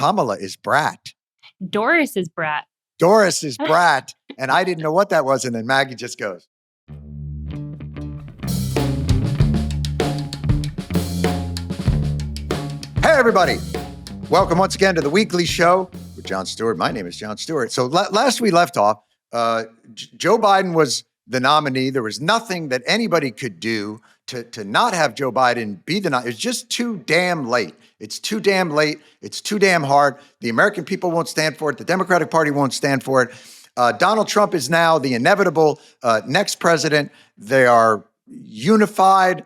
Kamala is brat. Doris is brat. Doris is brat. And I didn't know what that was. And then Maggie just goes. Hey, everybody. Welcome once again to the weekly show with Jon Stewart. My name is Jon Stewart. So last we left off, Joe Biden was the nominee. There was nothing that anybody could do to not have Joe Biden be the nominee. It's just too damn late. It's too damn late. It's too damn hard. The American people won't stand for it. The Democratic Party won't stand for it. Donald Trump is now the inevitable next president. They are unified,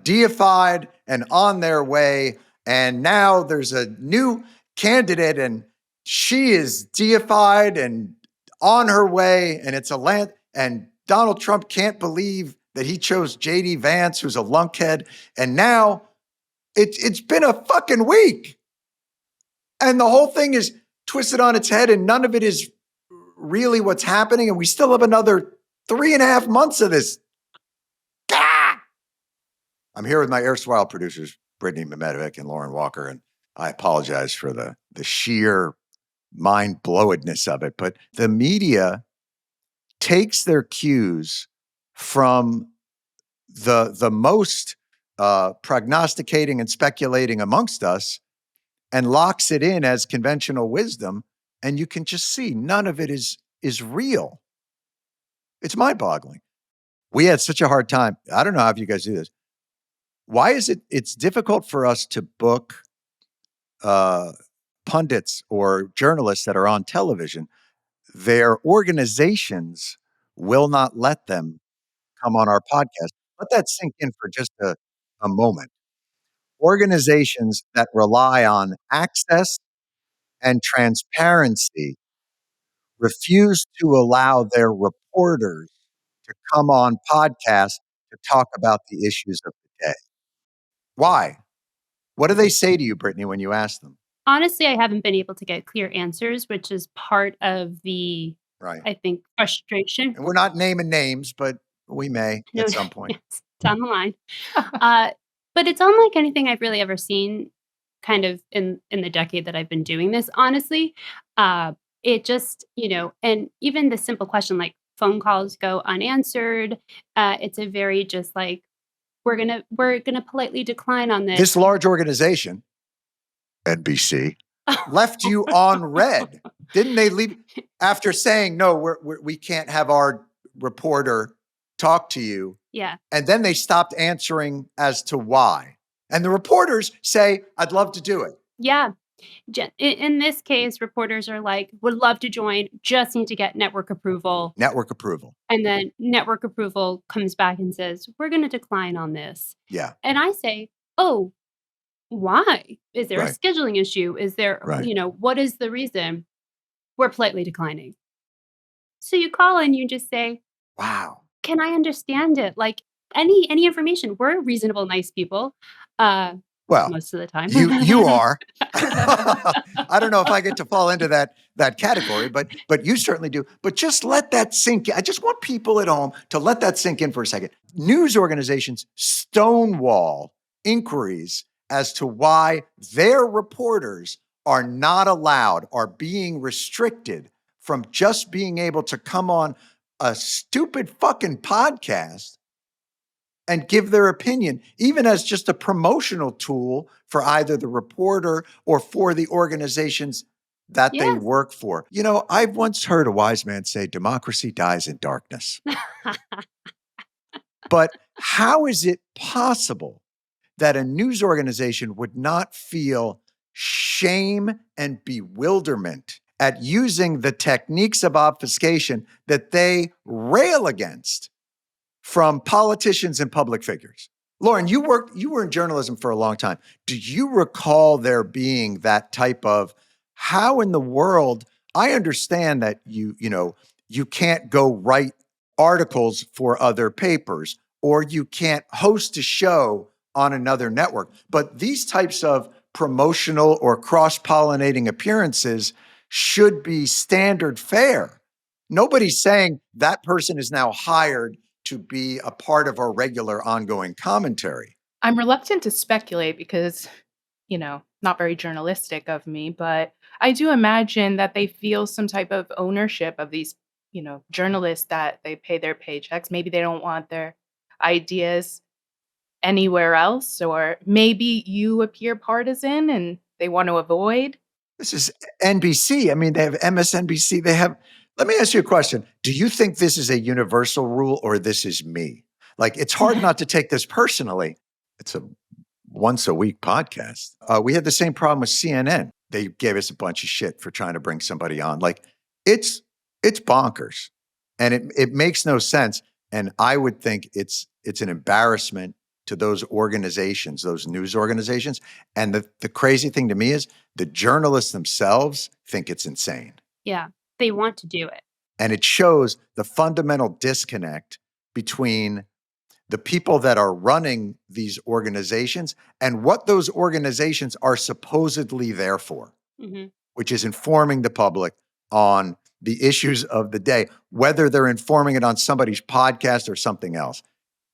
deified, and on their way. And now there's a new candidate, and she is deified and on her way. And it's a land. And Donald Trump can't believe that he chose J.D. Vance, who's a lunkhead. And now it's been a fucking week. And the whole thing is twisted on its head, and none of it is really what's happening. And we still have another 3.5 months of this. Ah! I'm here with my erstwhile producers, Brittany Mehmetovic and Lauren Walker, and I apologize for the sheer mind-blowedness of it. But the media takes their cues from the most prognosticating and speculating amongst us and locks it in as conventional wisdom. And you can just see none of it is real. It's mind-boggling. We had such a hard time. I don't know how you guys do this. Why is it's difficult for us to book pundits or journalists that are on television? Their organizations will not let them come on our podcast. Let that sink in for just a moment. Organizations that rely on access and transparency refuse to allow their reporters to come on podcasts to talk about the issues of the day. Why? What do they say to you, Brittany, when you ask them? Honestly, I haven't been able to get clear answers, which is part of the, I think, frustration. And we're not naming names, but we may at some point. Yes, down the line. But it's unlike anything I've really ever seen kind of in the decade that I've been doing this, honestly. It just, and even the simple question like phone calls go unanswered. It's a very just like, we're gonna politely decline on this. This large organization, NBC, left you on red. Didn't they leave after saying, no, we can't have our reporter talk to you? Yeah. And then they stopped answering as to why. And the reporters say, I'd love to do it. Yeah. In this case, reporters are like, would love to join, just need to get network approval. Network approval. And then network approval comes back and says, we're going to decline on this. Yeah. And I say, oh, why? Is there a scheduling issue? Is there, what is the reason? We're politely declining. So you call and you just say, wow. Can I understand it? Like any information. We're reasonable, nice people. Well, most of the time. you are. I don't know if I get to fall into that category, but you certainly do. But just let that sink in. I just want people at home to let that sink in for a second. News organizations stonewall inquiries as to why their reporters are not allowed, are being restricted from just being able to come on a stupid fucking podcast and give their opinion, even as just a promotional tool for either the reporter or for the organizations that they work for. I've once heard a wise man say, democracy dies in darkness. But how is it possible that a news organization would not feel shame and bewilderment at using the techniques of obfuscation that they rail against from politicians and public figures? Lauren, you were in journalism for a long time. Do you recall there being that type of, how in the world, I understand that you can't go write articles for other papers, or you can't host a show on another network, but these types of promotional or cross-pollinating appearances should be standard fare. Nobody's saying that person is now hired to be a part of our regular ongoing commentary. I'm reluctant to speculate because not very journalistic of me, but I do imagine that they feel some type of ownership of these, journalists that they pay their paychecks. Maybe they don't want their ideas anywhere else, or maybe you appear partisan and they want to avoid. This is NBC. I mean, they have MSNBC. Let me ask you a question. Do you think this is a universal rule or this is me? Like, it's hard not to take this personally. It's a once a week podcast. We had the same problem with CNN. They gave us a bunch of shit for trying to bring somebody on. Like, it's bonkers and it makes no sense. And I would think it's an embarrassment to those organizations, those news organizations. And the crazy thing to me is the journalists themselves think it's insane. Yeah, they want to do it. And it shows the fundamental disconnect between the people that are running these organizations and what those organizations are supposedly there for, which is informing the public on the issues of the day, whether they're informing it on somebody's podcast or something else.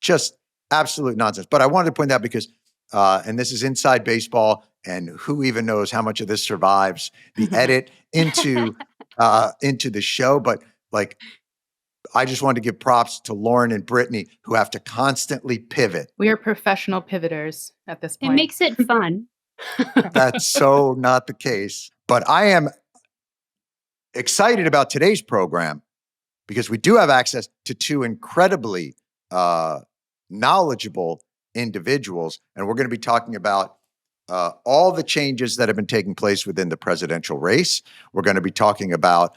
Just absolute nonsense. But I wanted to point that because, and this is inside baseball, and who even knows how much of this survives the edit into the show. But like, I just wanted to give props to Lauren and Brittany, who have to constantly pivot. We are professional pivoters at this point. It makes it fun. That's so not the case. But I am excited about today's program because we do have access to two incredibly knowledgeable individuals. And we're going to be talking about all the changes that have been taking place within the presidential race. We're going to be talking about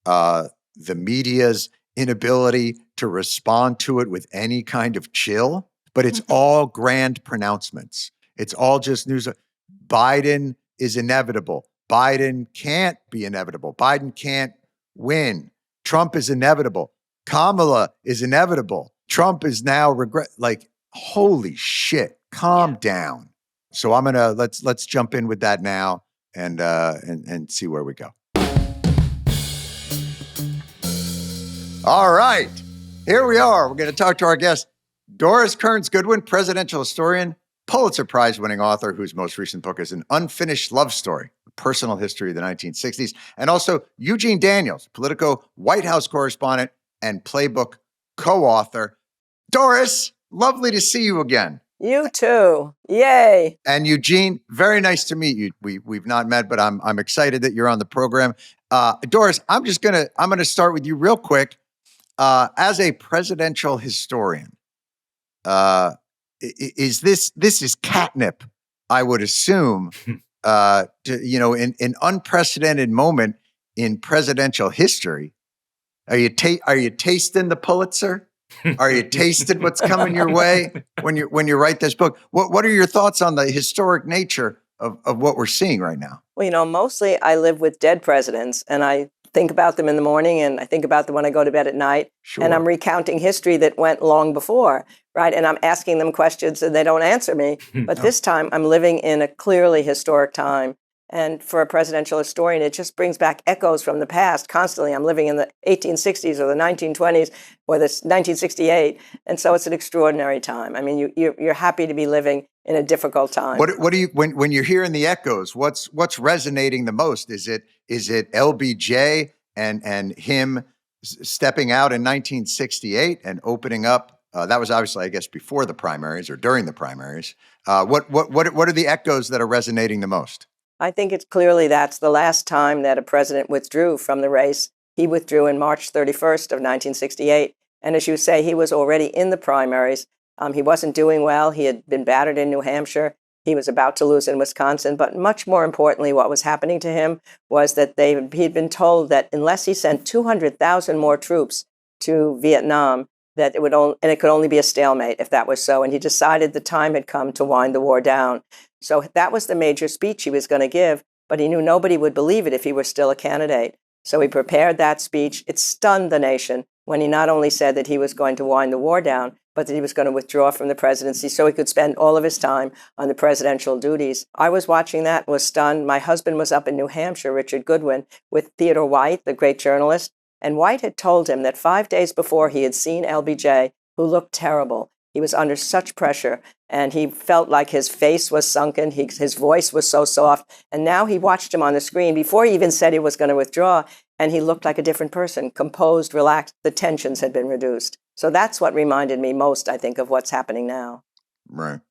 the media's inability to respond to it with any kind of chill, but it's all grand pronouncements. It's all just news. Biden is inevitable. Biden can't be inevitable. Biden can't win. Trump is inevitable. Kamala is inevitable. Trump is now like, holy shit, calm down. So I'm gonna let's jump in with that now and see where we go. All right, here we are. We're going to talk to our guest, Doris Kearns Goodwin, presidential historian, Pulitzer Prize-winning author, whose most recent book is An Unfinished Love Story, a personal history of the 1960s, and also Eugene Daniels, Politico White House correspondent and Playbook co-author. Doris, lovely to see you again. You too. Yay. And Eugene, very nice to meet you. We've not met, but I'm excited that you're on the program. Doris, I'm gonna start with you real quick. As a presidential historian, is this is catnip, I would assume, in an unprecedented moment in presidential history. Are you tasting the Pulitzer? Are you tasting what's coming your way when you write this book? What are your thoughts on the historic nature of what we're seeing right now? Well, mostly I live with dead presidents, and I think about them in the morning, and I think about them when I go to bed at night. Sure. And I'm recounting history that went long before, right? And I'm asking them questions and they don't answer me. But this time I'm living in a clearly historic time. And for a presidential historian, it just brings back echoes from the past constantly. I'm living in the 1860s or the 1920s or the 1968. And so it's an extraordinary time. I mean, you're happy to be living in a difficult time. What do you, when you're hearing the echoes, what's resonating the most? Is it LBJ and him stepping out in 1968 and opening up? That was obviously, I guess, before the primaries or during the primaries. What are the echoes that are resonating the most? I think it's clearly that's the last time that a president withdrew from the race. He withdrew in March 31st of 1968. And as you say, he was already in the primaries. He wasn't doing well. He had been battered in New Hampshire. He was about to lose in Wisconsin. But much more importantly, what was happening to him was that he'd been told that unless he sent 200,000 more troops to Vietnam, that it could only be a stalemate if that was so. And he decided the time had come to wind the war down. So that was the major speech he was going to give, but he knew nobody would believe it if he were still a candidate. So he prepared that speech. It stunned the nation when he not only said that he was going to wind the war down, but that he was going to withdraw from the presidency so he could spend all of his time on the presidential duties. I was watching that, was stunned. My husband was up in New Hampshire, Richard Goodwin, with Theodore White, the great journalist. And White had told him that 5 days before he had seen LBJ, who looked terrible. He was under such pressure, and he felt like his face was sunken. His voice was so soft. And now he watched him on the screen before he even said he was going to withdraw, and he looked like a different person, composed, relaxed. The tensions had been reduced. So that's what reminded me most, I think, of what's happening now. Right.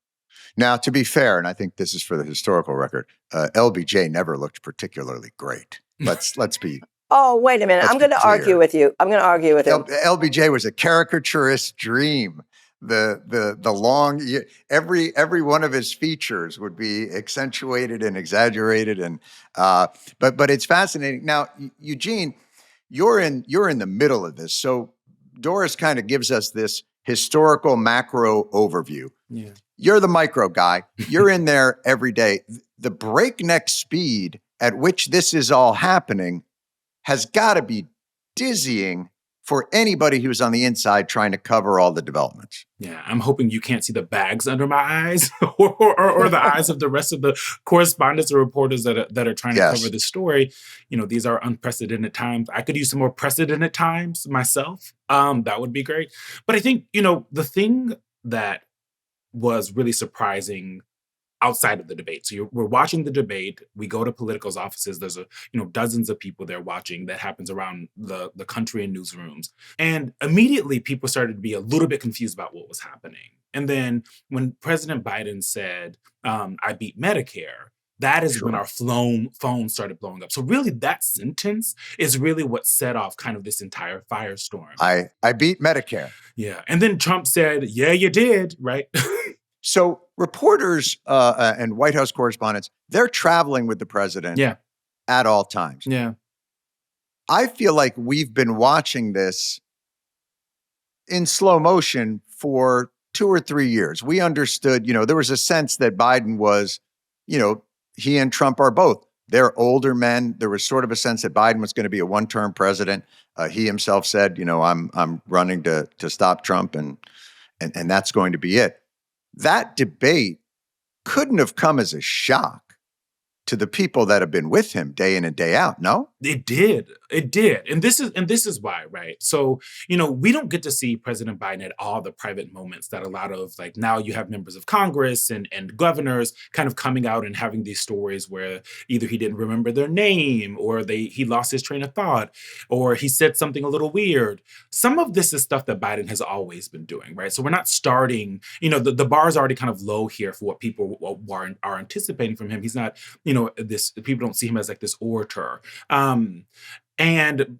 Now, to be fair, and I think this is for the historical record, LBJ never looked particularly great. Let's be. Oh, wait a minute. I'm going to argue with you. I'm going to argue with him. LBJ was a caricaturist dream. The long, every one of his features would be accentuated and exaggerated, and but it's fascinating. Now, Eugene, you're in the middle of this, so Doris kind of gives us this historical macro overview. Yeah. You're the micro guy. You're in there every day. The breakneck speed at which this is all happening has got to be dizzying for anybody who's on the inside trying to cover all the developments. Yeah, I'm hoping you can't see the bags under my eyes or the eyes of the rest of the correspondents or reporters that are trying to cover this story. You know, these are unprecedented times. I could use some more precedented times myself. That would be great. But I think, you know, the thing that was really surprising outside of the debate. So we're watching the debate. We go to Politico's offices. There's dozens of people there watching. That happens around the country in newsrooms. And immediately people started to be a little bit confused about what was happening. And then when President Biden said, I beat Medicare, that is when our phone started blowing up. So really that sentence is really what set off kind of this entire firestorm. I beat Medicare. Yeah. And then Trump said, yeah, you did, right? So reporters and White House correspondents, they're traveling with the president at all times. Yeah. I feel like we've been watching this in slow motion for 2 or 3 years. We understood, there was a sense that Biden was, he and Trump are both. They're older men. There was sort of a sense that Biden was going to be a one-term president. He himself said, I'm running to stop Trump, and that's going to be it. That debate couldn't have come as a shock to the people that have been with him day in and day out, no? It did. And this is why, right? So, we don't get to see President Biden at all the private moments that a lot of, like, now you have members of Congress and governors kind of coming out and having these stories where either he didn't remember their name, or he lost his train of thought, or he said something a little weird. Some of this is stuff that Biden has always been doing, right? So we're not starting, the bar is already kind of low here for what people are anticipating from him. He's not, people don't see him as like this orator. And,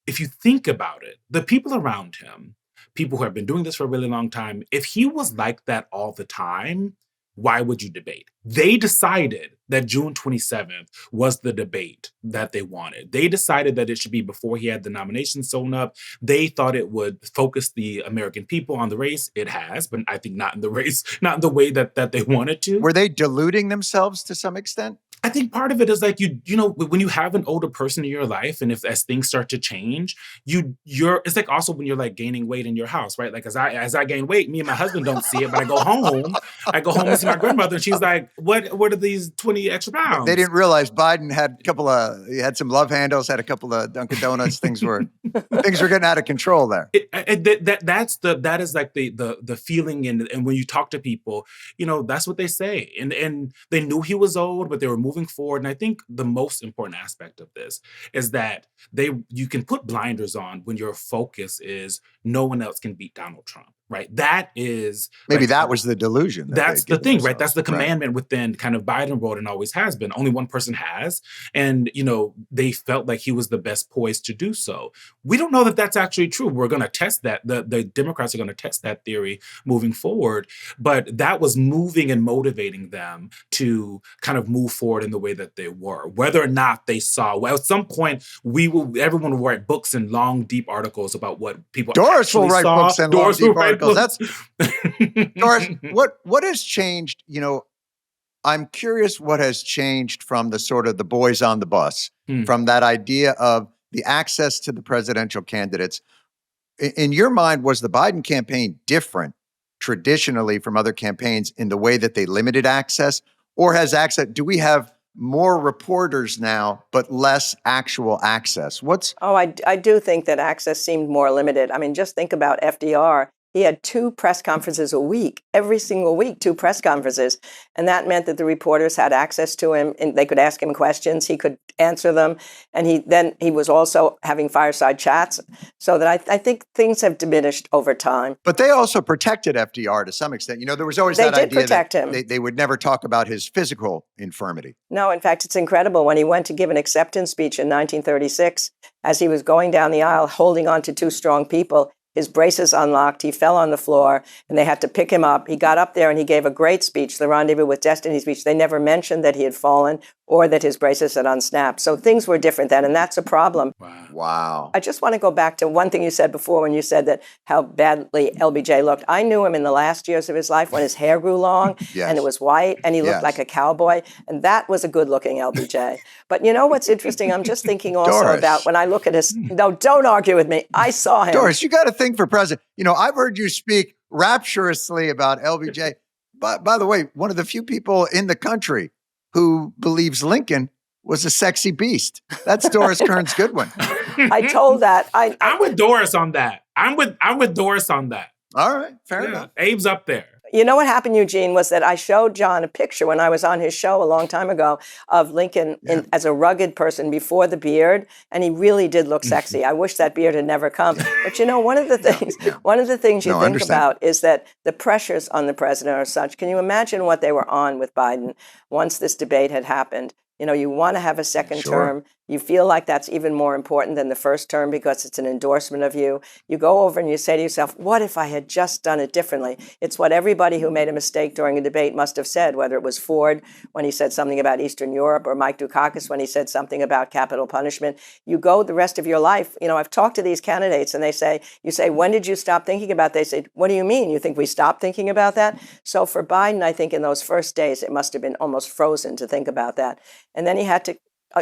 if you think about it, the people around him, people who have been doing this for a really long time, if he was like that all the time, why would you debate? They decided that June 27th was the debate that they wanted. They decided that it should be before he had the nomination sewn up. They thought it would focus the American people on the race. It has, but I think not in the race, not in the way that they wanted to. Were they deluding themselves to some extent? I think part of it is like, when you have an older person in your life, and as things start to change, it's like also when you're like gaining weight in your house, right? Like as I gain weight, me and my husband don't see it, but I go home and see my grandmother, and she's like, what are these 20 extra pounds? They didn't realize Biden he had some love handles, had a couple of Dunkin' Donuts. Things were getting out of control there. That is like the feeling, and when you talk to people, that's what they say. And they knew he was old, but they were moving forward. And I think the most important aspect of this is that you can put blinders on when your focus is no one else can beat Donald Trump, right? That is maybe that was the delusion. That's the thing, right? That's the commandment within kind of Biden world, and always has been. Only one person has, and they felt like he was the best poised to do so. We don't know that that's actually true. We're going to test that. The Democrats are going to test that theory moving forward, but that was moving and motivating them to kind of move forward in the way that they were. Whether or not they saw, at some point, everyone will write books and long, deep articles about what people Doris will write saw. books and long, deep articles. That's Doris. What has changed? I'm curious what has changed from the sort of the boys on the bus, from that idea of the access to the presidential candidates. In your mind, was the Biden campaign different traditionally from other campaigns in the way that they limited access, or do we have more reporters now, but less actual access? I do think that access seemed more limited. I mean, just think about FDR. He had 2 press conferences a week, every single week, 2 press conferences. And that meant that the reporters had access to him and they could ask him questions. He could answer them. And he was also having fireside chats. So that I think things have diminished over time. But they also protected FDR to some extent. You know, there was always that They did idea protect that him. they would never talk about his physical infirmity. No, in fact, it's incredible. When he went to give an acceptance speech in 1936, as he was going down the aisle holding on to 2 strong people, his braces unlocked, he fell on the floor, and they had to pick him up. He got up there and he gave a great speech, the Rendezvous with Destiny speech. They never mentioned that he had fallen or that his braces had unsnapped. So things were different then, and that's a problem. Wow. I just want to go back to one thing you said before when you said that how badly LBJ looked. I knew him in the last years of his life when his hair grew long Yes. and it was white and he looked Yes. like a cowboy. And that was a good looking LBJ. But you know what's interesting? I'm just thinking also Doris. about when I look at his, no, don't argue with me. I saw him. Doris, you got to think for president. You know, I've heard you speak rapturously about LBJ. But by the way, one of the few people in the country who believes Lincoln was a sexy beast. That's Doris Kearns Goodwin. I told that. I'm with Doris on that. I'm with Doris on that. All right, fair Yeah, enough. Abe's up there. You know what happened, Eugene, was that I showed John a picture when I was on his show a long time ago of Lincoln as a rugged person before the beard, and he really did look sexy. I wish that beard had never come. But you know, one of the things you No, I think understand. about is that the pressures on the president are such. Can you imagine what they were on with Biden once this debate had happened? You know, you want to have a second Sure. term. You feel like that's even more important than the first term because it's an endorsement of you. You go over and you say to yourself, what if I had just done it differently? It's what everybody who made a mistake during a debate must have said, whether it was Ford when he said something about Eastern Europe or Mike Dukakis when he said something about capital punishment. You go the rest of your life. You know, I've talked to these candidates and you say, when did you stop thinking about that? They say, what do you mean? You think we stopped thinking about that? So for Biden, I think in those first days, it must have been almost frozen to think about that. And then he had to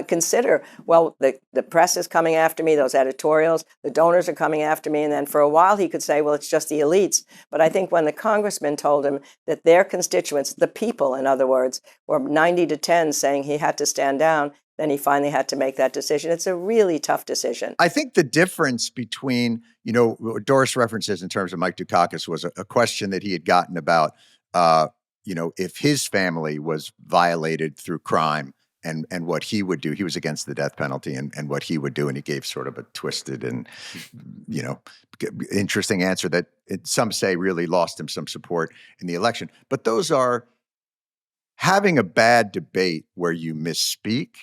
consider, well, the press is coming after me, those editorials, the donors are coming after me. And then for a while, he could say, well, it's just the elites. But I think when the congressman told him that their constituents, the people, in other words, were 90-10 saying he had to stand down, then he finally had to make that decision. It's a really tough decision. I think the difference between, you know, what Doris references in terms of Mike Dukakis was a question that he had gotten about, you know, if his family was violated through crime and what he would do. He was against the death penalty and what he would do. And he gave sort of a twisted and, you know, interesting answer that some say really lost him some support in the election. But those are having a bad debate where you misspeak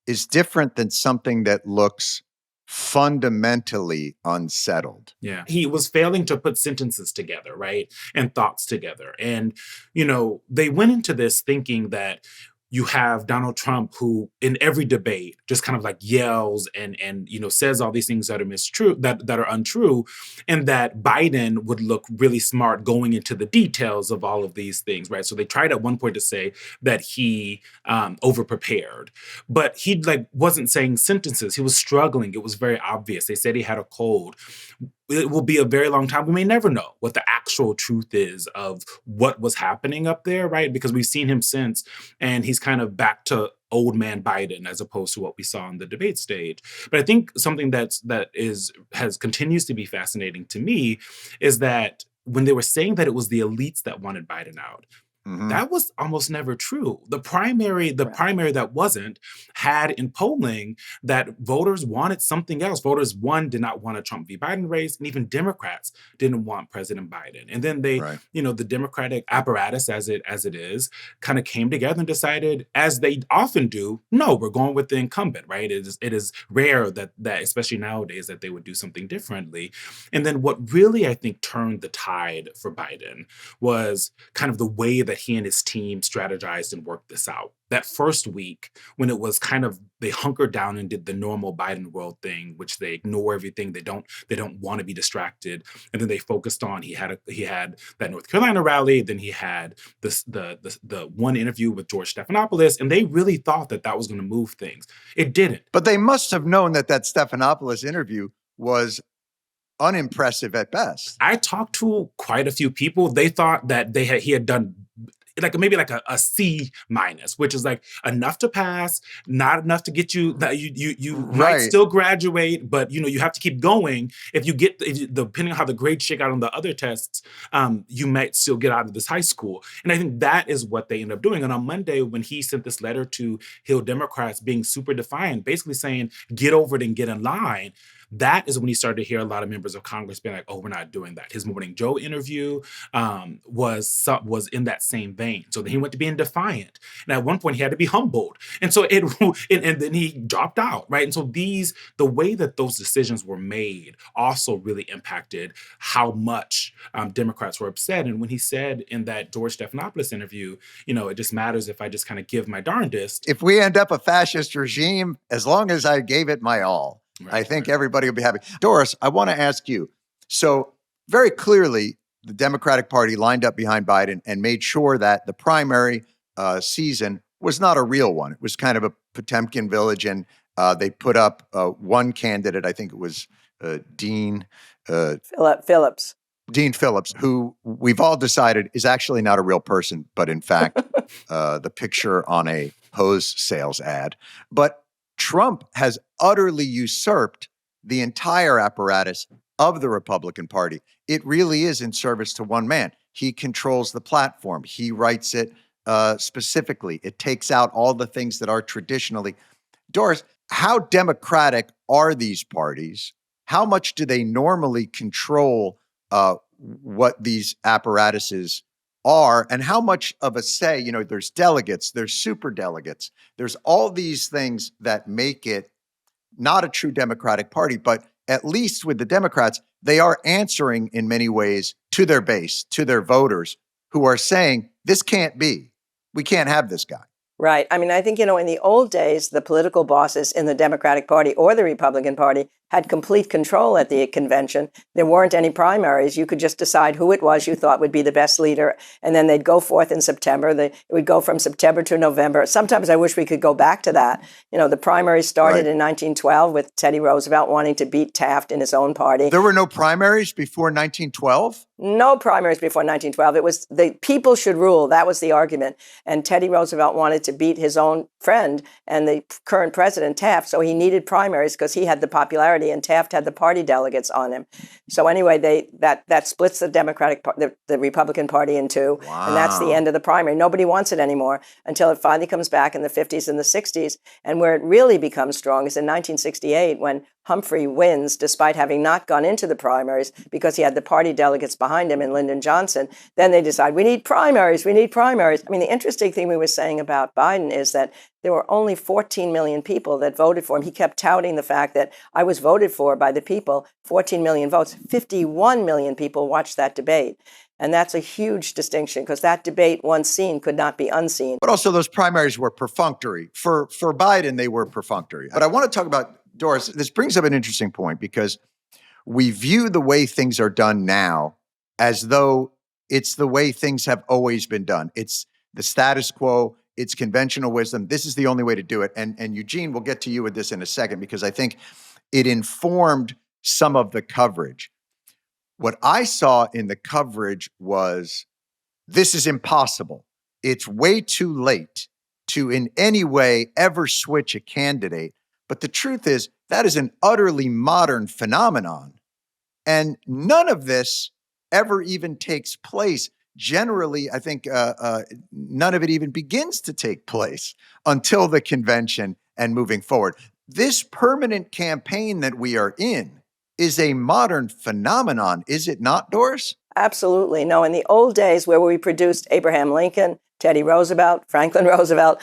is different than something that looks fundamentally unsettled. Yeah. He was failing to put sentences together, right? And thoughts together. And, you know, they went into this thinking that you have Donald Trump, who in every debate just kind of like yells and you know says all these things that are that are untrue, and that Biden would look really smart going into the details of all of these things, right? So they tried at one point to say that he overprepared, but he like wasn't saying sentences. He was struggling. It was very obvious. They said he had a cold. It will be a very long time. We may never know what the actual truth is of what was happening up there, right? Because we've seen him since, and he's kind of back to old man Biden as opposed to what we saw on the debate stage. But I think something that continues to be fascinating to me is that when they were saying that it was the elites that wanted Biden out, that was almost never true. The primary that wasn't had in polling that voters wanted something else. Voters, one, did not want a Trump v. Biden race, and even Democrats didn't want President Biden. And then they, you know, the Democratic apparatus as it is, kind of came together and decided, as they often do, no, we're going with the incumbent, right? It is rare that especially nowadays, that they would do something differently. And then what really, I think, turned the tide for Biden was kind of the way that he and his team strategized and worked this out. That first week, when it was kind of, they hunkered down and did the normal Biden world thing, which they ignore everything. They don't want to be distracted. And then they focused on, he had that North Carolina rally. Then he had the one interview with George Stephanopoulos. And they really thought that was going to move things. It didn't. But they must have known that Stephanopoulos interview was unimpressive at best. I talked to quite a few people. They thought that he had done maybe like a C minus, which is like enough to pass, not enough to get you that you might Right. still graduate, but you have to keep going. Depending on how the grades shake out on the other tests, you might still get out of this high school. And I think that is what they end up doing. And on Monday, when he sent this letter to Hill Democrats being super defiant, basically saying, get over it and get in line, that is when he started to hear a lot of members of Congress being like, oh, we're not doing that. His Morning Joe interview was in that same vein. So then he went to being defiant. And at one point he had to be humbled. And so and then he dropped out, right? And so the way that those decisions were made also really impacted how much Democrats were upset. And when he said in that George Stephanopoulos interview, it just matters if I just kind of give my darndest. If we end up a fascist regime, as long as I gave it my all, Right, I think right. everybody will be happy. Doris, I want to ask you. So very clearly, the Democratic Party lined up behind Biden and made sure that the primary season was not a real one. It was kind of a Potemkin village, and they put up one candidate. I think it was Dean Phillips. Dean Phillips, who we've all decided is actually not a real person, but in fact, the picture on a hose sales ad. But Trump has utterly usurped the entire apparatus of the Republican Party. It really is in service to one man. He controls the platform. He writes it specifically. It takes out all the things that are traditionally. Doris, how democratic are these parties? How much do they normally control what these apparatuses are, and how much of a say, there's delegates, there's super delegates, there's all these things that make it not a true Democratic Party, but at least with the Democrats, they are answering in many ways to their base, to their voters who are saying, this can't be. We can't have this guy. Right. I mean, I think, in the old days, the political bosses in the Democratic Party or the Republican Party had complete control at the convention. There weren't any primaries. You could just decide who it was you thought would be the best leader. And then they'd go forth in September. It would go from September to November. Sometimes I wish we could go back to that. The primaries started in 1912 with Teddy Roosevelt wanting to beat Taft in his own party. There were no primaries before 1912? No primaries before 1912. It was the people should rule. That was the argument. And Teddy Roosevelt wanted to beat his own friend and the current president, Taft. So he needed primaries because he had the popularity and Taft had the party delegates on him. So anyway, that splits the Republican Party in two. Wow. And that's the end of the primary. Nobody wants it anymore until it finally comes back in the 50s and the 60s. And where it really becomes strong is in 1968 when Humphrey wins despite having not gone into the primaries because he had the party delegates behind him and Lyndon Johnson. Then they decide, we need primaries. I mean, the interesting thing we were saying about Biden is that there were only 14 million people that voted for him. He kept touting the fact that I was voted for by the people, 14 million votes. 51 million people watched that debate. And that's a huge distinction because that debate, once seen, could not be unseen. But also those primaries were perfunctory. For Biden, they were perfunctory. But I want to talk about, Doris, this brings up an interesting point because we view the way things are done now as though it's the way things have always been done. It's the status quo. It's conventional wisdom. This is the only way to do it. And Eugene, we'll get to you with this in a second because I think it informed some of the coverage. What I saw in the coverage was, this is impossible. It's way too late to in any way ever switch a candidate. But the truth is, that is an utterly modern phenomenon. And none of this ever even takes place. Generally, I think none of it even begins to take place until the convention and moving forward. This permanent campaign that we are in is a modern phenomenon, is it not, Doris? Absolutely. No, in the old days where we produced Abraham Lincoln, Teddy Roosevelt, Franklin Roosevelt,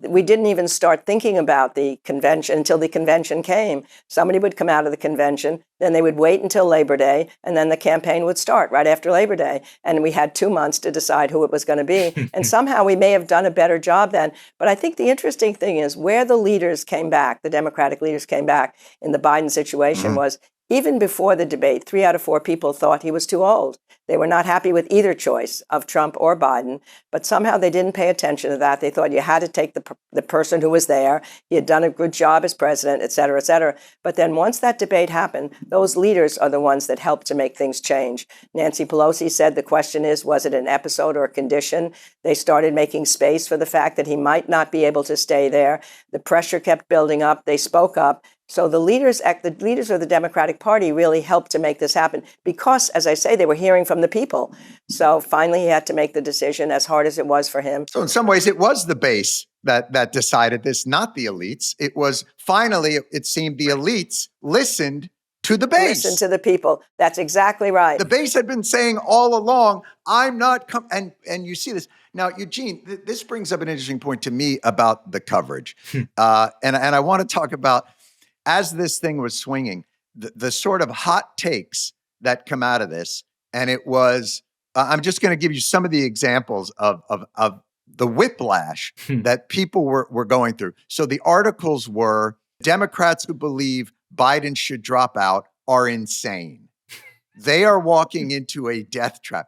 we didn't even start thinking about the convention until the convention came. Somebody would come out of the convention, then they would wait until Labor Day, and then the campaign would start right after Labor Day. And we had 2 months to decide who it was going to be. And somehow we may have done a better job then. But I think the interesting thing is where the leaders came back, the Democratic leaders came back in the Biden situation was Even before the debate, 3 out of 4 people thought he was too old. They were not happy with either choice of Trump or Biden, but somehow they didn't pay attention to that. They thought you had to take the person who was there. He had done a good job as president, et cetera, et cetera. But then once that debate happened, those leaders are the ones that helped to make things change. Nancy Pelosi said the question is, was it an episode or a condition? They started making space for the fact that he might not be able to stay there. The pressure kept building up. They spoke up. So the leaders of the Democratic Party really helped to make this happen because, as I say, they were hearing from the people. So finally, he had to make the decision, as hard as it was for him. So in some ways, it was the base that decided this, not the elites. It was finally, it seemed the elites listened to the base. Listen to the people. That's exactly right. The base had been saying all along, I'm not and you see this. Now, Eugene, this brings up an interesting point to me about the coverage. And I want to talk about, as this thing was swinging, the sort of hot takes that come out of this. And it was, I'm just going to give you some of the examples of the whiplash that people were going through. So the articles were, Democrats who believe Biden should drop out are insane. They are walking into a death trap.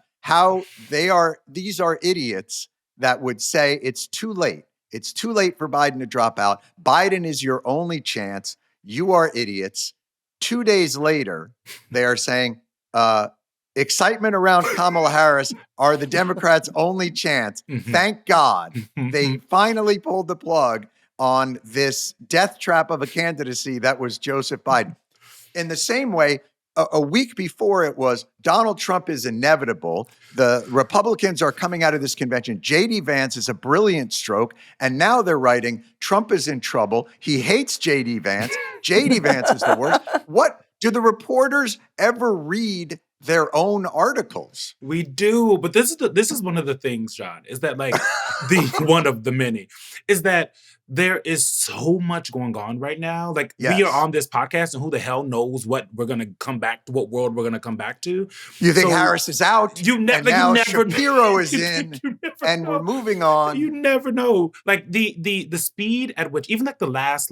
These are idiots that would say it's too late. It's too late for Biden to drop out. Biden is your only chance. You are idiots. 2 days later, they are saying, excitement around Kamala Harris are the Democrats' only chance. Thank God they finally pulled the plug on this death trap of a candidacy that was Joseph Biden. In the same way, a week before it was Donald Trump is inevitable. The Republicans are coming out of this convention. J.D. Vance is a brilliant stroke. And now they're writing Trump is in trouble. He hates J.D. Vance. J.D. Vance is the worst. What do the reporters ever read their own articles? We do, but this is one of the things, John, is that like one of the many is that there is so much going on right now. Like we are on this podcast, and who the hell knows what we're gonna come back to, what world we're gonna come back to. You think Harris is out? And now you never Shapiro is in, and we're moving on. You never know. Like the speed at which, even like the last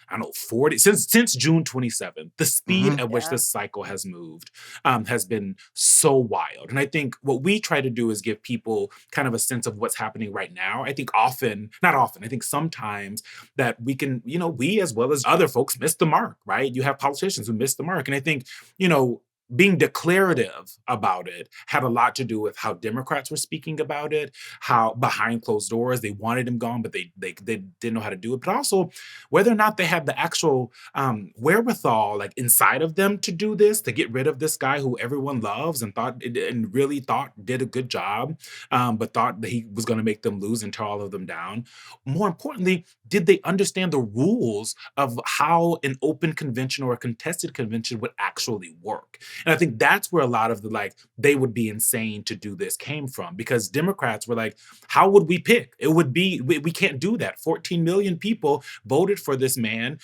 I don't know, 40, since June 27th, the speed at which this cycle has moved has been so wild. And I think what we try to do is give people kind of a sense of what's happening right now. I think I think sometimes that we can, we as well as other folks miss the mark, right? You have politicians who miss the mark. And I think, being declarative about it had a lot to do with how Democrats were speaking about it, how behind closed doors they wanted him gone, but they didn't know how to do it. But also whether or not they had the actual wherewithal, like inside of them, to do this, to get rid of this guy who everyone loves and really thought did a good job, but thought that he was going to make them lose and tear all of them down. More importantly, did they understand the rules of how an open convention or a contested convention would actually work? And I think that's where a lot of the they would be insane to do this came from, because Democrats were like, how would we pick? It would be, we can't do that. 14 million people voted for this man.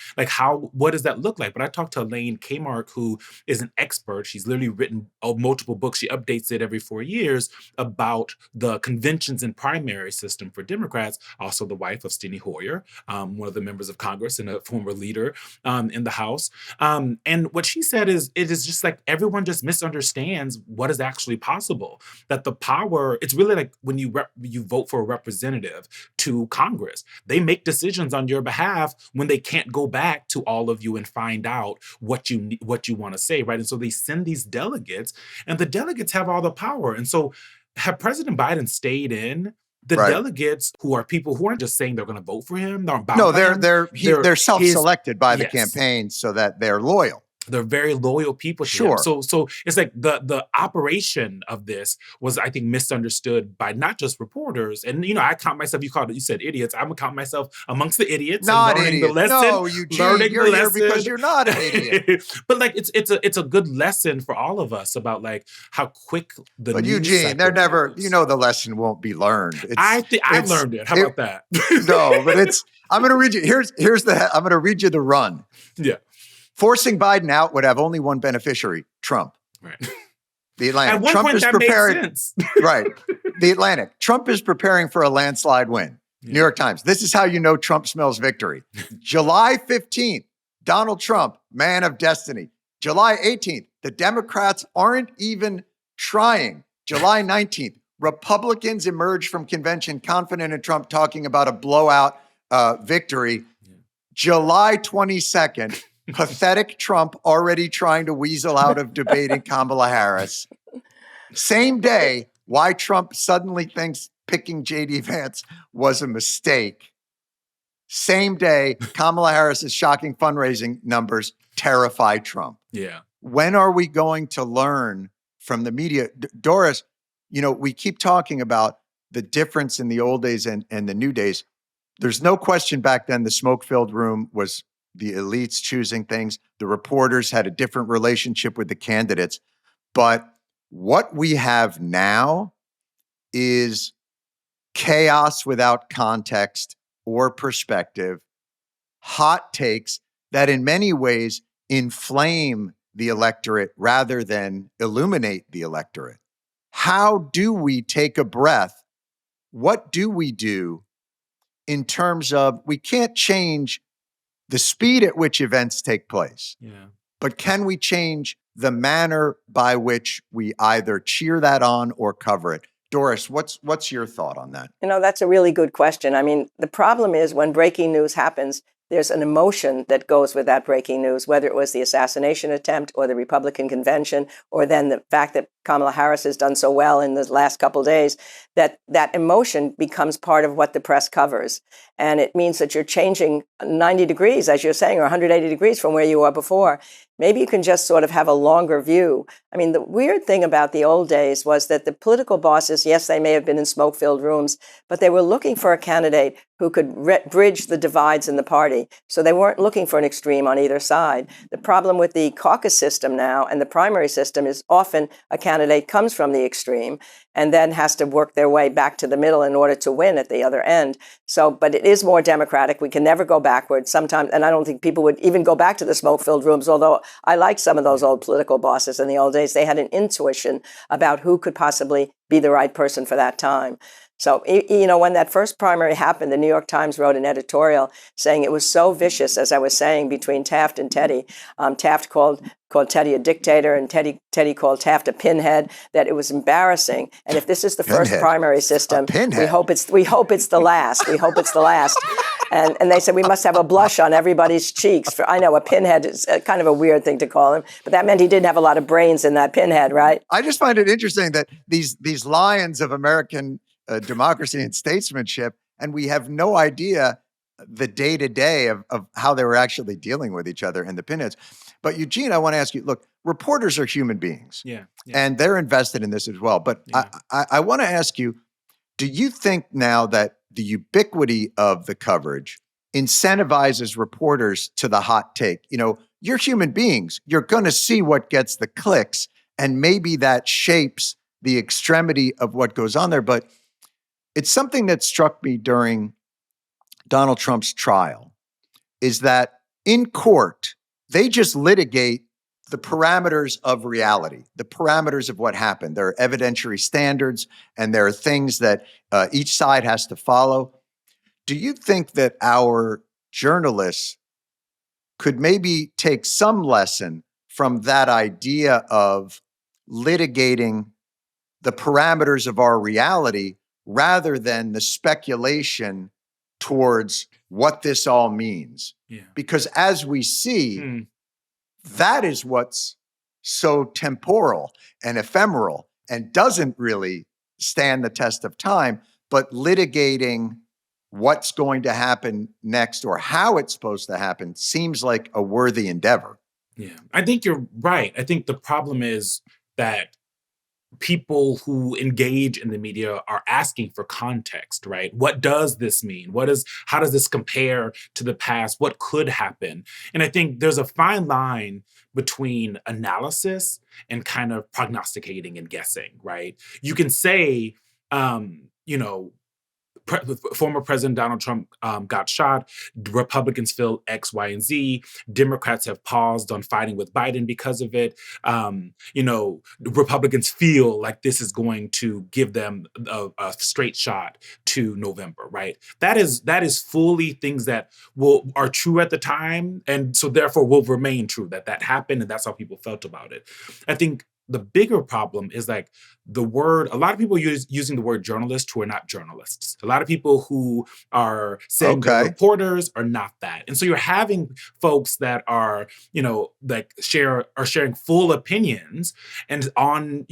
What does that look like? But I talked to Elaine Kmark, who is an expert. She's literally written multiple books. She updates it every 4 years about the conventions and primary system for Democrats. Also the wife of Steny Hoyer, one of the members of Congress and a former leader in the House. And what she said is, it is just like everyone just misunderstands what is actually possible. That the power, it's really like when you vote for a representative to Congress, they make decisions on your behalf when they can't go back to all of you and find out what you want to say, right? And so they send these delegates, and the delegates have all the power. And so had President Biden stayed in, the delegates, who are people who aren't just saying they're going to vote for him, they're self-selected by the campaign so that they're loyal. They're very loyal people to him. So it's like the operation of this was, I think, misunderstood by not just reporters. And, I count myself, you said idiots. I'm going to count myself amongst the idiots. Not and learning idiots. the lesson. No, Eugene, you're here because you're not an idiot. But it's a good lesson for all of us about how quick the But news Eugene, they're never, moves. the lesson won't be learned. I learned it. How about that? No, but I'm going to read you. I'm going to read you the run. Yeah. Forcing Biden out would have only one beneficiary, Trump. Right. The Atlantic. At one Trump point, is that preparing. made sense. Right. The Atlantic. Trump is preparing for a landslide win. Yeah. New York Times. This is how you know Trump smells victory. July 15th, Donald Trump, man of destiny. July 18th, the Democrats aren't even trying. July 19th, Republicans emerge from convention confident in Trump talking about a blowout victory. July 22nd, pathetic Trump already trying to weasel out of debating Kamala Harris. Same day, why Trump suddenly thinks picking J.D. Vance was a mistake. Same day, Kamala Harris's shocking fundraising numbers terrify Trump. Yeah. When are we going to learn from the media? Doris, we keep talking about the difference in the old days and the new days. There's no question back then the smoke-filled room was the elites choosing things. The reporters had a different relationship with the candidates. But what we have now is chaos without context or perspective, hot takes that in many ways inflame the electorate rather than illuminate the electorate. How do we take a breath? What do we do in terms of, we can't change the speed at which events take place, but can we change the manner by which we either cheer that on or cover it? Doris, what's your thought on that? That's a really good question. I mean, the problem is when breaking news happens, there's an emotion that goes with that breaking news, whether it was the assassination attempt or the Republican convention, or then the fact that Kamala Harris has done so well in the last couple of days, that emotion becomes part of what the press covers. And it means that you're changing 90 degrees, as you're saying, or 180 degrees from where you were before. Maybe you can just sort of have a longer view. I mean, the weird thing about the old days was that the political bosses, yes, they may have been in smoke-filled rooms, but they were looking for a candidate who could bridge the divides in the party. So they weren't looking for an extreme on either side. The problem with the caucus system now and the primary system is often a candidate comes from the extreme and then has to work their way back to the middle in order to win at the other end. So, but it is more democratic. We can never go backwards sometimes. And I don't think people would even go back to the smoke-filled rooms, although I like some of those old political bosses in the old days. They had an intuition about who could possibly be the right person for that time. So, when that first primary happened, the New York Times wrote an editorial saying it was so vicious, as I was saying, between Taft and Teddy. Taft called Teddy a dictator, and Teddy called Taft a pinhead, that it was embarrassing. And if this is the first primary system, we hope it's the last. We hope it's the last. And they said we must have a blush on everybody's cheeks. I know a pinhead is kind of a weird thing to call him, but that meant he didn't have a lot of brains in that pinhead, right? I just find it interesting that these lions of American democracy and statesmanship, and we have no idea the day-to-day of how they were actually dealing with each other in the pinheads. But Eugene, I want to ask you, look, reporters are human beings, and they're invested in this as well. But I want to ask you, do you think now that the ubiquity of the coverage incentivizes reporters to the hot take? You're human beings. You're going to see what gets the clicks, and maybe that shapes the extremity of what goes on there. But it's something that struck me during Donald Trump's trial, is that in court, they just litigate the parameters of reality, the parameters of what happened. There are evidentiary standards, and there are things that each side has to follow. Do you think that our journalists could maybe take some lesson from that idea of litigating the parameters of our reality rather than the speculation towards what this all means? Because as we see, that is what's so temporal and ephemeral and doesn't really stand the test of time. But litigating what's going to happen next or how it's supposed to happen seems like a worthy endeavor. Yeah, I think you're right. I think the problem is that people who engage in the media are asking for context, right? What does this mean? How does this compare to the past? What could happen? And I think there's a fine line between analysis and kind of prognosticating and guessing, right? You can say, former President Donald Trump got shot. Republicans feel X, Y, and Z. Democrats have paused on fighting with Biden because of it. Republicans feel like this is going to give them a straight shot to November, right? That is fully things that are true at the time, and so therefore will remain true, that happened, and that's how people felt about it. I think the bigger problem is like a lot of people using the word journalist who are not journalists. A lot of people who are saying they're reporters are not that. And so you're having folks that are, sharing full opinions and on,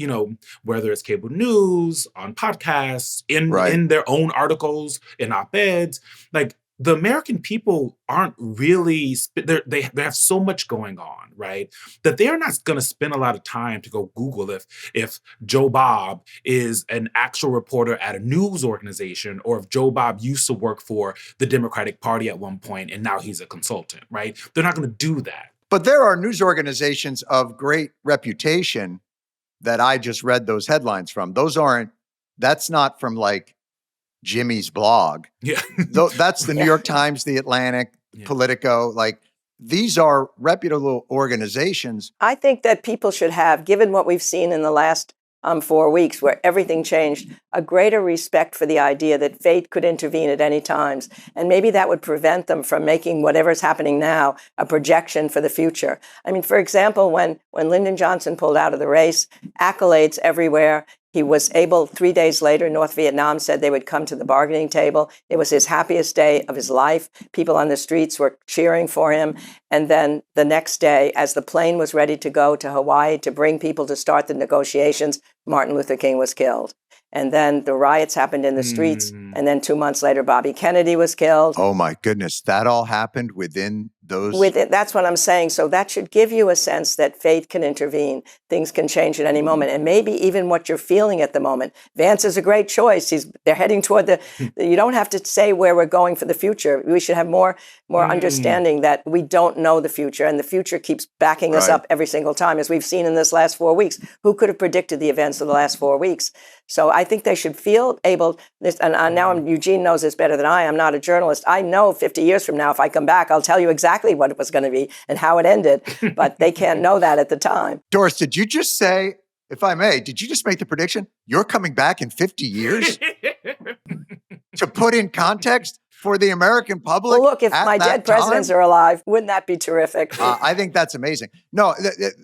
whether it's cable news, on podcasts, in their own articles, in op-eds, like the American people aren't really, they have so much going on, right? That they are not going to spend a lot of time to go Google if Joe Bob is an actual reporter at a news organization, or if Joe Bob used to work for the Democratic Party at one point and now he's a consultant, right? They're not going to do that. But there are news organizations of great reputation that I just read those headlines from. That's not from like Jimmy's blog. Yeah. That's the New York Times, the Atlantic, Politico. Like, these are reputable organizations. I think that people should have, given what we've seen in the last 4 weeks where everything changed, a greater respect for the idea that fate could intervene at any times. And maybe that would prevent them from making whatever's happening now a projection for the future. I mean, for example, when Lyndon Johnson pulled out of the race, accolades everywhere. He was able, 3 days later, North Vietnam said they would come to the bargaining table. It was his happiest day of his life. People on the streets were cheering for him. And then the next day, as the plane was ready to go to Hawaii to bring people to start the negotiations, Martin Luther King was killed. And then the riots happened in the streets. And then 2 months later, Bobby Kennedy was killed. Oh, my goodness. That all happened within those? That's what I'm saying. So that should give you a sense that fate can intervene. Things can change at any moment. And maybe even what you're feeling at the moment. Vance is a great choice. They're heading toward you don't have to say where we're going for the future. We should have more understanding that we don't know the future. And the future keeps backing us up every single time, as we've seen in this last 4 weeks. Who could have predicted the events of the last 4 weeks? So I think they should feel able, and now Eugene knows this better than I am, not a journalist. I know 50 years from now, if I come back, I'll tell you exactly what it was going to be and how it ended, but they can't know that at the time. Doris, did you just say, if I may, did you just make the prediction? You're coming back in 50 years? To put in context for the American public? Well, look, if my dead presidents are alive, wouldn't that be terrific? I think that's amazing. No,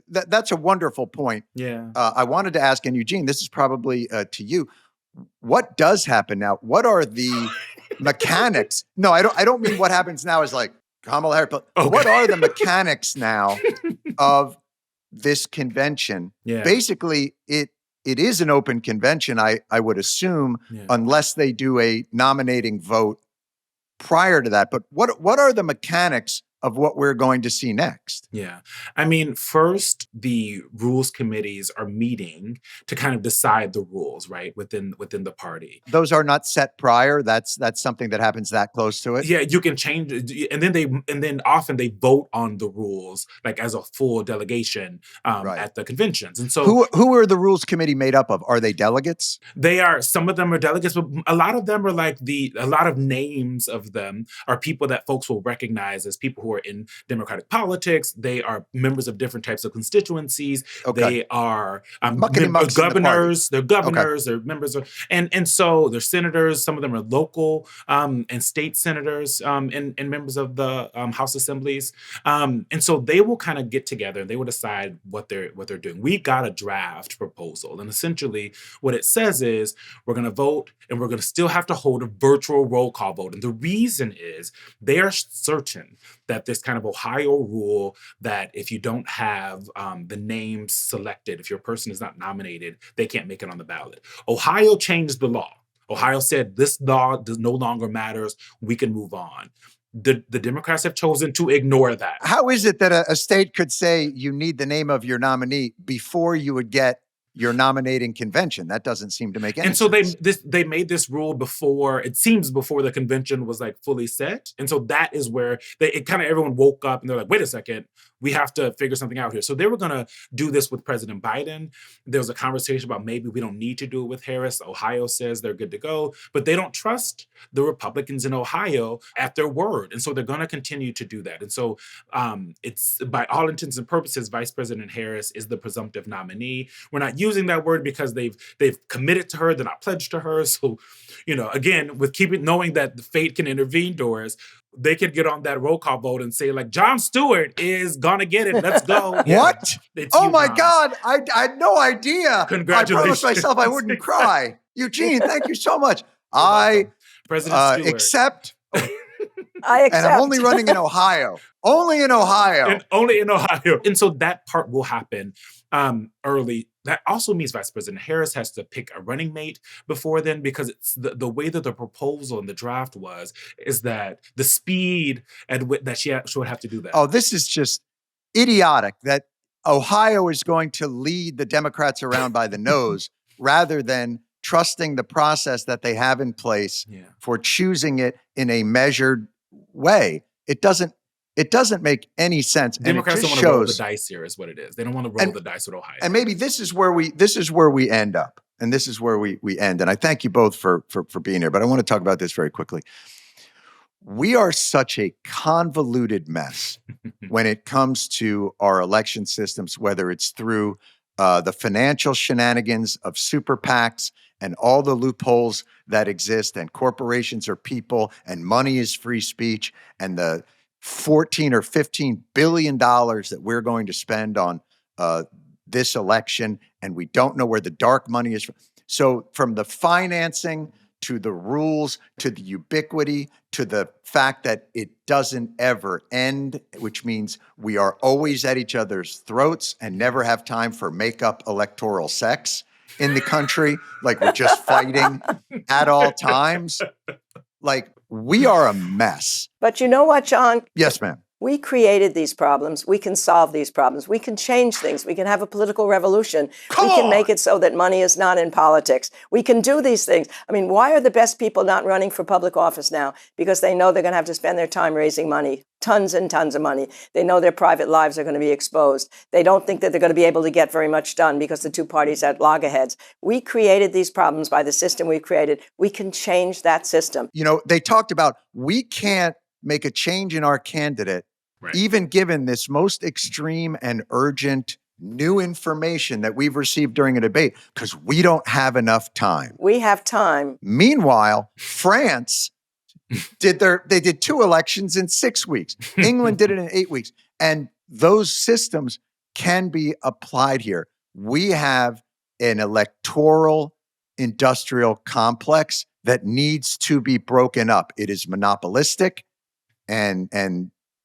that's a wonderful point. Yeah. I wanted to ask, and Eugene, this is probably to you. What does happen now? What are the mechanics? No, I don't mean what happens now is like Kamala Harris, but what are the mechanics now of this convention? Yeah. Basically, it is an open convention, I would assume, unless they do a nominating vote prior to that. But what are the mechanics of what we're going to see next? Yeah. I mean, first, the rules committees are meeting to kind of decide the rules, right, within the party. Those are not set prior. That's something that happens that close to it. Yeah, you can change it, and then often they vote on the rules like as a full delegation at the conventions. And so, who are the rules committee made up of? Are they delegates? They are. Some of them are delegates, but a lot of them are like a lot of names of them are people that folks will recognize as people who are in Democratic politics. They are members of different types of constituencies. They are governors. They're governors. They're members of, and so they're senators. Some of them are local and state senators and members of the House assemblies. And so they will kind of get together and they will decide what they're doing. We got a draft proposal, and essentially what it says is we're going to vote, and we're going to still have to hold a virtual roll call vote. And the reason is they are certain that this kind of Ohio rule that if you don't have the names selected, if your person is not nominated, they can't make it on the ballot. Ohio changed the law. Ohio said this law no longer matters. We can move on. The Democrats have chosen to ignore that. How is it that a state could say you need the name of your nominee before you would get your nominating convention. That doesn't seem to make any And so sense. they made this rule before, it seems before the convention was like fully set. And so that is where it kind of everyone woke up and they're like, wait a second, we have to figure something out here. So they were going to do this with President Biden. There was a conversation about maybe we don't need to do it with Harris. Ohio says they're good to go, but they don't trust the Republicans in Ohio at their word. And so they're going to continue to do that. And so it's by all intents and purposes, Vice President Harris is the presumptive nominee. We're not using that word because they've committed to her, they're not pledged to her. So, again, with knowing that the fate can intervene, Doris, they could get on that roll call vote and say, like, Jon Stewart is gonna get it. Let's go. Yeah, What? Oh my God. I had no idea. Congratulations. I promised myself I wouldn't cry. Eugene, thank you so much. I President Stewart. accept. I accept. And I'm only running in Ohio. Only in Ohio. And only in Ohio. And so that part will happen early. That also means Vice President Harris has to pick a running mate before then, because it's the way that the proposal in the draft is that the speed that she would have to do that. Oh, this is just idiotic that Ohio is going to lead the Democrats around by the nose rather than trusting the process that they have in place for choosing it in a measured way. It doesn't make any sense. Democrats and it don't just want to roll the shows, dice here, is what it is. They don't want to roll the dice with Ohio. and maybe this is where we end up, and this is where we end. And I thank you both for being here. But I want to talk about this very quickly. We are such a convoluted mess when it comes to our election systems, whether it's through the financial shenanigans of super PACs and all the loopholes that exist, and corporations are people, and money is free speech, and the 14 or 15 billion dollars that we're going to spend on this election, and we don't know where the dark money is. So from the financing to the rules, to the ubiquity, to the fact that it doesn't ever end, which means we are always at each other's throats and never have time for make-up electoral sex in the country. Like, we're just fighting at all times. Like, we are a mess. But you know what, John? Yes, ma'am. We created these problems. We can solve these problems. We can change things. We can have a political revolution. We can make it so that money is not in politics. We can do these things. I mean, why are the best people not running for public office now? Because they know they're going to have to spend their time raising money, tons and tons of money. They know their private lives are going to be exposed. They don't think that they're going to be able to get very much done because the two parties are at loggerheads. We created these problems by the system we created. We can change that system. They talked about, we can't make a change in our candidate, even given this most extreme and urgent new information that we've received during a debate, because we don't have enough time. We have time. Meanwhile, France did 2 elections in 6 weeks. England did it in 8 weeks. And those systems can be applied here. We have an electoral industrial complex that needs to be broken up. It is monopolistic, and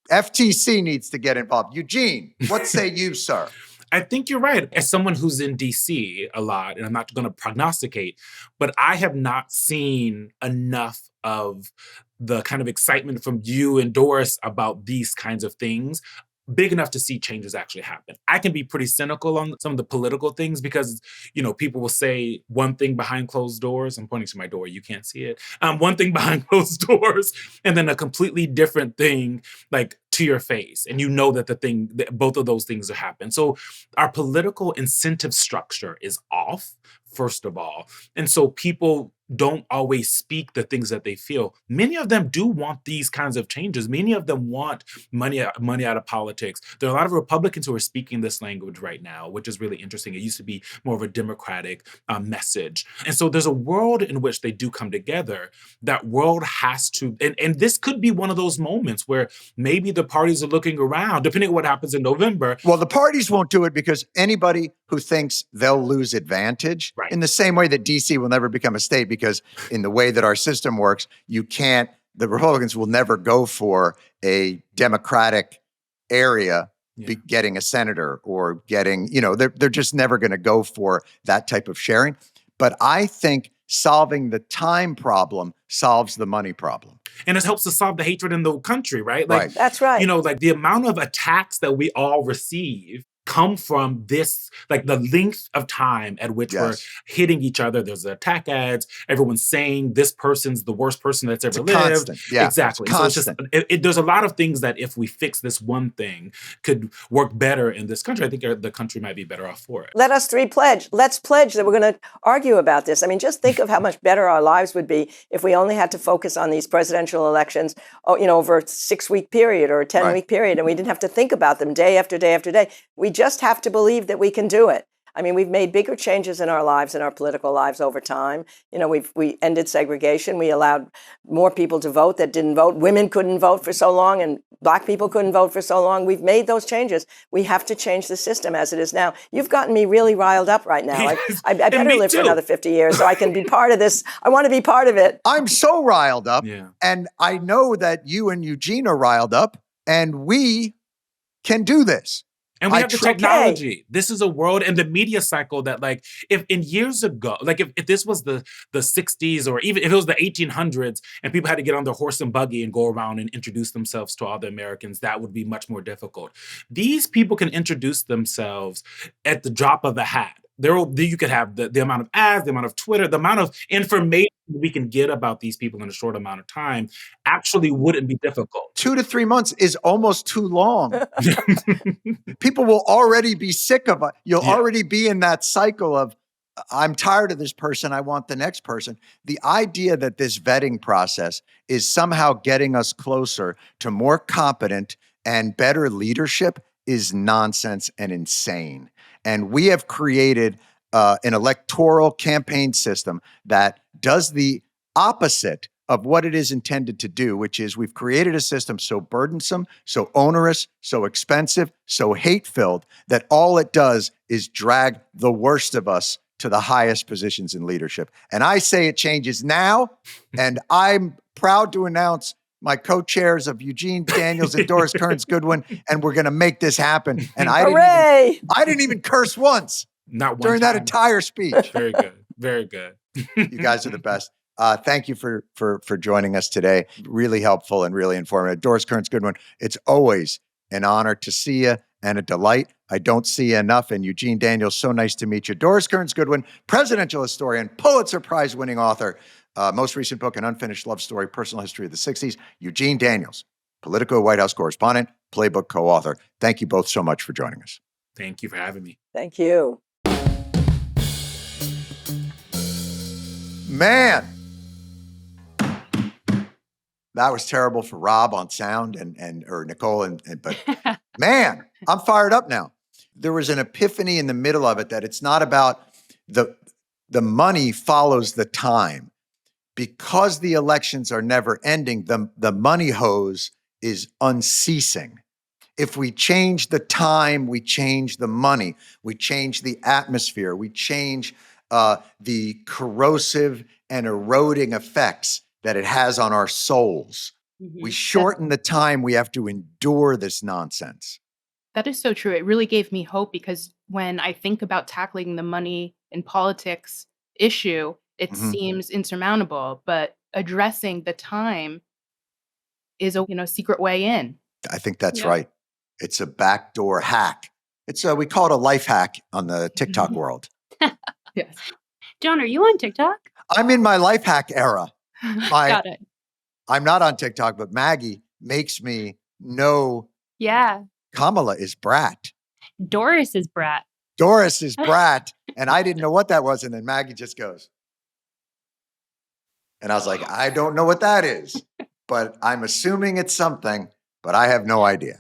FTC needs to get involved. Eugene, what say you, sir? I think you're right. As someone who's in DC a lot, and I'm not going to prognosticate, but I have not seen enough of the kind of excitement from you and Doris about these kinds of things big enough to see changes actually happen. I can be pretty cynical on some of the political things because, people will say one thing behind closed doors. I'm pointing to my door. You can't see it. One thing behind closed doors, and then a completely different thing, like, to your face. And that both of those things have happened. So our political incentive structure is off, first of all. And so people don't always speak the things that they feel. Many of them do want these kinds of changes. Many of them want money out of politics. There are a lot of Republicans who are speaking this language right now, which is really interesting. It used to be more of a Democratic message. And so there's a world in which they do come together. That world has to, and this could be one of those moments where maybe the parties are looking around, depending on what happens in November. Well, the parties won't do it because anybody who thinks they'll lose advantage, in the same way that DC will never become a state, because in the way that our system works, the Republicans will never go for a Democratic area getting a senator or getting, they're just never going to go for that type of sharing. But I think solving the time problem solves the money problem. And it helps to solve the hatred in the country, right? That's right. Like, the amount of attacks that we all receive come from this, like the length of time at which we're Yes. hitting each other. There's attack ads. Everyone's saying this person's the worst person that's It's ever a lived. constant. Yeah. Exactly. It's So it's just, constant. there's a lot of things that if we fix this one thing could work better in this country. I think the country might be better off for it. Let us three pledge. Let's pledge that we're going to argue about this. I mean, just think of how much better our lives would be if we only had to focus on these presidential elections, over a 6-week period or a 10-week period, and we didn't have to think about them day after day after day. We just have to believe that we can do it. I mean, we've made bigger changes in our lives, in our political lives over time. We ended segregation. We allowed more people to vote that didn't vote. Women couldn't vote for so long, and Black people couldn't vote for so long. We've made those changes. We have to change the system as it is now. You've gotten me really riled up right now. I better live for another 50 years so I can be part of this. I want to be part of it. I'm so riled up. Yeah. And I know that you and Eugene are riled up, and we can do this. And we have the technology. Okay. This is a world and the media cycle that, like, if in years ago, like if this was the 60s, or even if it was the 1800s and people had to get on their horse and buggy and go around and introduce themselves to all the Americans, that would be much more difficult. These people can introduce themselves at the drop of a hat. You could have the amount of ads, the amount of Twitter, the amount of information we can get about these people in a short amount of time actually wouldn't be difficult. 2 to 3 months is almost too long. People will already be sick of it. You'll already be in that cycle of, I'm tired of this person, I want the next person. The idea that this vetting process is somehow getting us closer to more competent and better leadership is nonsense and insane. And we have created an electoral campaign system that does the opposite of what it is intended to do, which is we've created a system so burdensome, so onerous, so expensive, so hate-filled that all it does is drag the worst of us to the highest positions in leadership. And I say it changes now, and I'm proud to announce my co-chairs of Eugene Daniels and Doris Kearns Goodwin, and we're going to make this happen. And I didn't even curse once. Not one during time. that entire speech. Very good. Very good. You guys are the best. Thank you for joining us today. Really helpful and really informative. Doris Kearns Goodwin, it's always an honor to see you and a delight. I don't see you enough. And Eugene Daniels, so nice to meet you. Doris Kearns Goodwin, presidential historian, Pulitzer Prize winning author, most recent book, An Unfinished Love Story, Personal History of the 60s. Eugene Daniels, Politico White House correspondent, Playbook co-author. Thank you both so much for joining us. Thank you for having me. Thank you. Man, that was terrible for Rob on sound or Nicole but man, I'm fired up now. There was an epiphany in the middle of it that it's not about the money follows the time. Because the elections are never ending, the money hose is unceasing. If we change the time, we change the money, we change the atmosphere, we change the corrosive and eroding effects that it has on our souls. Mm-hmm. We shorten the time we have to endure this nonsense. That is so true. It really gave me hope because when I think about tackling the money in politics issue, it seems insurmountable, but addressing the time is a secret way in. I think that's right. It's a backdoor hack. We call it a life hack on the TikTok world. Yes. John, are you on TikTok? I'm in my life hack era. Got it. I'm not on TikTok, but Maggie makes me know. Yeah. Kamala is brat. Doris is brat. Doris is brat. And I didn't know what that was. And then Maggie just goes. And I was like, I don't know what that is, but I'm assuming it's something, but I have no idea.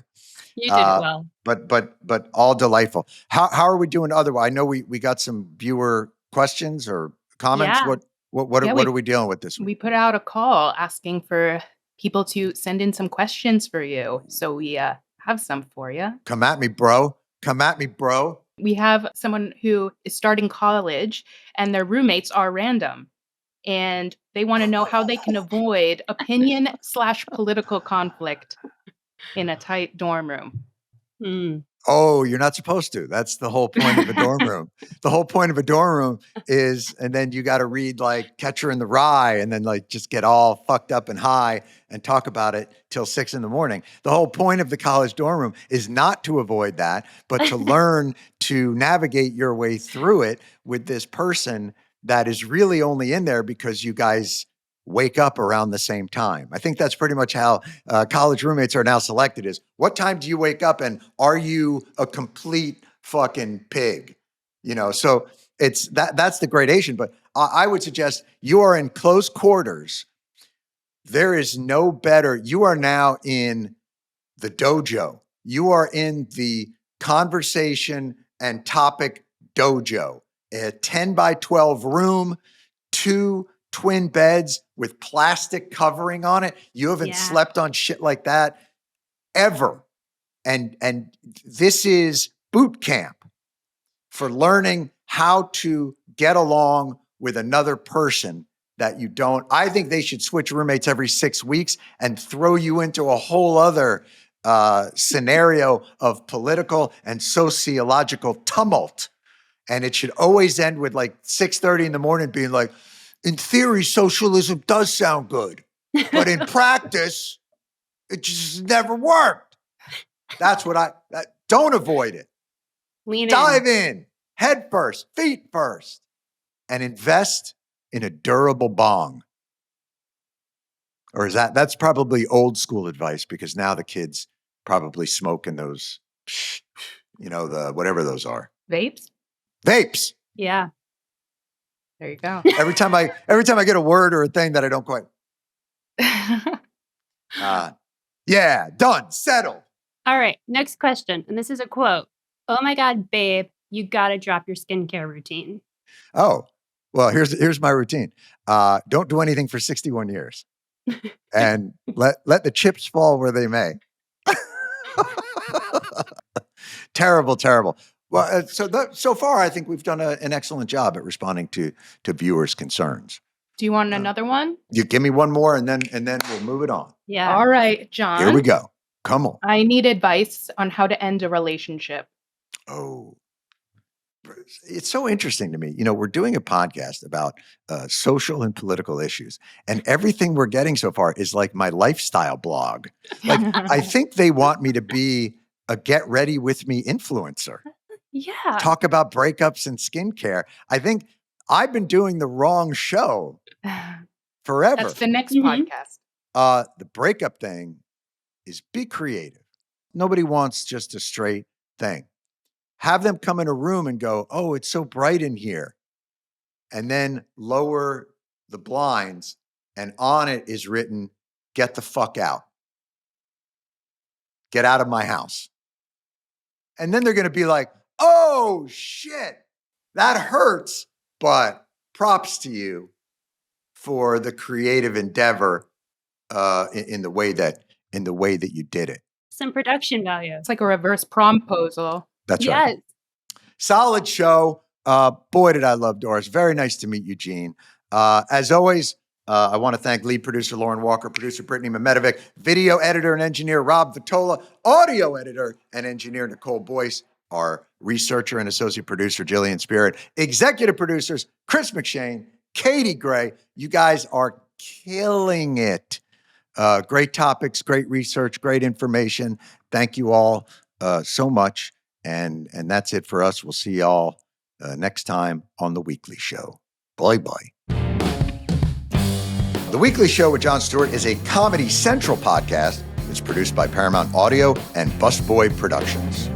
You did it well. But all delightful. How are we doing otherwise? I know we got some viewer questions or comments. Yeah. What are we dealing with this week? We put out a call asking for people to send in some questions for you. So we have some for you. Come at me, bro. Come at me, bro. We have someone who is starting college and their roommates are random. And they want to know how they can avoid opinion/political conflict in a tight dorm room. Mm. Oh, you're not supposed to. That's the whole point of a dorm room. The whole point of a dorm room is, and then you got to read like Catcher in the Rye and then like just get all fucked up and high and talk about it till 6 a.m. The whole point of the college dorm room is not to avoid that, but to learn to navigate your way through it with this person that is really only in there because you guys wake up around the same time. I think that's pretty much how college roommates are now selected is what time do you wake up and are you a complete fucking pig? You know, so it's that's the gradation. But I would suggest you are in close quarters. There is no better. You are now in the dojo. You are in the conversation and topic dojo. A 10 by 12 room, 2 twin beds with plastic covering on it. You haven't slept on shit like that ever. And this is boot camp for learning how to get along with another person that you don't. I think they should switch roommates every 6 weeks and throw you into a whole other scenario of political and sociological tumult. And it should always end with like 6:30 in the morning being like, in theory, socialism does sound good, but in practice, it just never worked. That's what don't avoid it. Dive in, head first, feet first, and invest in a durable bong. Or is that's probably old school advice because now the kids probably smoking those, the whatever those are. Vapes. Yeah. There you go. Every time I get a word or a thing that I don't quite. Yeah, done, settled. All right, next question. And this is a quote. Oh my God, babe, you got to drop your skincare routine. Oh, well, here's my routine. Don't do anything for 61 years and let the chips fall where they may. Terrible, terrible. Well, so far, I think we've done an excellent job at responding to viewers' concerns. Do you want another one? You give me one more, and then we'll move it on. Yeah. All right, John. Here we go. Come on. I need advice on how to end a relationship. Oh, it's so interesting to me. You know, we're doing a podcast about social and political issues, and everything we're getting so far is like my lifestyle blog. Like, I think they want me to be a get ready with me influencer. Yeah. Talk about breakups and skincare. I think I've been doing the wrong show forever. That's the next podcast. The breakup thing is be creative. Nobody wants just a straight thing. Have them come in a room and go, oh, it's so bright in here. And then lower the blinds and on it is written, get the fuck out. Get out of my house. And then they're going to be like, oh shit, that hurts, but props to you for the creative endeavor in the way that you did it. Some production value. It's like a reverse promposal. That's right. Solid show. Boy, did I love Doris. Very nice to meet Eugene. As always, I want to thank lead producer Lauren Walker, producer Brittany Mehmetovic, video editor and engineer Rob Vitola, audio editor and engineer Nicole Boyce, our researcher and associate producer Jillian Spirit, executive producers Chris McShane, Katie Gray. You guys are killing it. Great topics, great research, great information. Thank you all so much. And that's it for us. We'll see y'all next time on The Weekly Show. Bye-bye. The Weekly Show with Jon Stewart is a Comedy Central podcast that's produced by Paramount Audio and Busboy Productions.